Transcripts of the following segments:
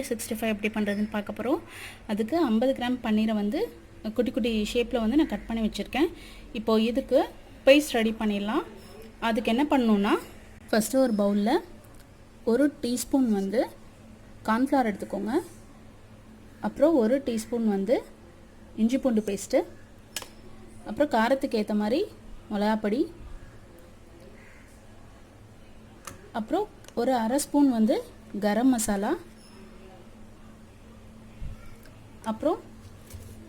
பன்னீர் 65 எப்படி பண்ணுறதுன்னு பார்க்க போகிறோம். அதுக்கு 50 கிராம் பன்னீரை வந்து குட்டி குட்டி ஷேப்பில் வந்து நான் கட் பண்ணி வச்சுருக்கேன். இப்போது இதுக்கு பேஸ்ட் ரெடி பண்ணிடலாம். அதுக்கு என்ன பண்ணணுன்னா, ஃபஸ்ட்டு ஒரு பவுலில் 1 டீஸ்பூன் வந்து கார்ன்ஃப்ளவர் எடுத்துக்கோங்க. அப்புறம் 1 டீஸ்பூன் வந்து இஞ்சி பூண்டு பேஸ்ட்டு, அப்புறம் காரத்துக்கு ஏற்ற மாதிரி மிளகாப்பொடி, அப்புறம் ஒரு அரை ஸ்பூன் வந்து கரம் மசாலா, அப்புறம்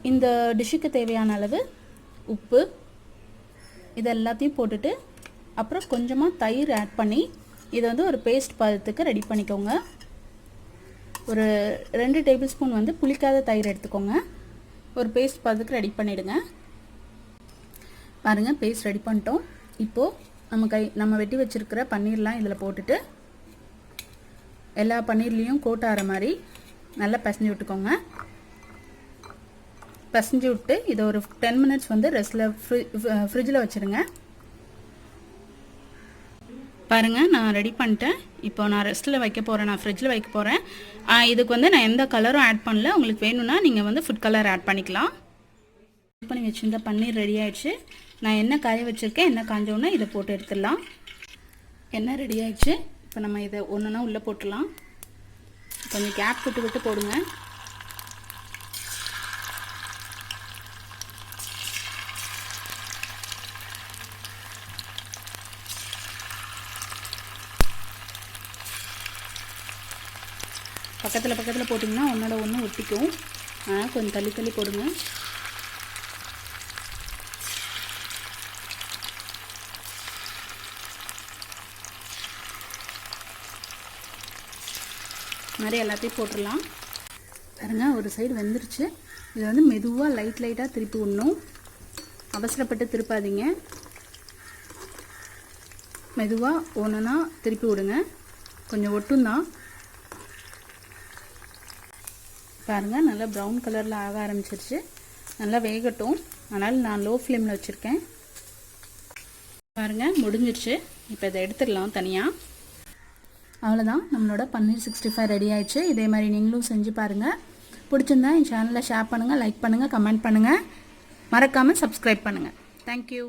இந்த டிஷ்ஷுக்கு தேவையான அளவு உப்பு, இது எல்லாத்தையும் போட்டுட்டு அப்புறம் கொஞ்சமாக தயிர் ஆட் பண்ணி இதை வந்து ஒரு பேஸ்ட் பதத்துக்கு ரெடி பண்ணிக்கோங்க. ஒரு 2 டேபிள் ஸ்பூன் வந்து புளிக்காத தயிர் எடுத்துக்கோங்க. ஒரு பேஸ்ட் பதத்துக்கு ரெடி பண்ணிவிடுங்க. பாருங்கள், பேஸ்ட் ரெடி பண்ணிட்டோம். இப்போது நம்ம வெட்டி வச்சுருக்கிற பன்னீர்லாம் இதில் போட்டுட்டு எல்லா பன்னீர்லேயும் கோட் ஆகிற மாதிரி நல்லா பிசைஞ்சு விட்டுக்கோங்க. பிசைஞ்சு விட்டு இதை ஒரு 10 மினிட்ஸ் வந்து ஃப்ரிட்ஜில் வச்சுருங்க. பாருங்கள், நான் ரெடி பண்ணிட்டேன். இப்போ நான் ரெஸ்ட்டில் வைக்க போகிறேன், நான் ஃப்ரிட்ஜில் வைக்க போகிறேன். இதுக்கு வந்து நான் எந்த கலரும் ஆட் பண்ணல. உங்களுக்கு வேணும்னா நீங்கள் வந்து ஃபுட் கலர் ஆட் பண்ணிக்கலாம். ஆட் பண்ணி வச்சுருந்த பன்னீர் ரெடி ஆகிடுச்சு. நான் என்ன காய வச்சுருக்கேன், என்ன காஞ்சோன்னா இதை போட்டு எடுத்துடலாம். எண்ணெய் ரெடி ஆகிடுச்சு. இப்போ நம்ம இதை ஒன்றுனா உள்ளே போட்டுடலாம். கொஞ்சம் கேப் விட்டு விட்டு போடுங்க. பக்கத்தில் போட்டிங்கன்னா ஒன்றோட ஒன்று ஒட்டிக்கும். ஆனால் கொஞ்சம் தள்ளி தள்ளி போடுங்க. மாதிரி எல்லாத்தையும் போட்டுடலாம். பாருங்கள், ஒரு சைடு வெந்துருச்சு. இதை வந்து மெதுவாக லைட்டாக திருப்பி விடணும். அவசரப்பட்டு திருப்பாதீங்க. மெதுவாக ஒன்றுனா திருப்பி விடுங்க. கொஞ்சம் ஒட்டும் தான். பாருங்கள், நல்லா ப்ரௌன் கலரில் ஆக ஆரம்பிச்சிருச்சு. நல்லா வேகட்டும். அதனால் நான் லோ ஃப்ளேமில் வச்சுருக்கேன். பாருங்கள், முடிஞ்சிருச்சு. இப்போ இதை எடுத்துடலாம் தனியாக. அவ்வளோதான், நம்மளோட பன்னீர் 65 ரெடி ஆயிடுச்சு. இதே மாதிரி நீங்களும் செஞ்சு பாருங்கள். பிடிச்சிருந்தா என் சேனலை ஷேர் பண்ணுங்கள், லைக் பண்ணுங்கள், கமெண்ட் பண்ணுங்கள். மறக்காமல் சப்ஸ்கிரைப் பண்ணுங்கள். தேங்க்யூ.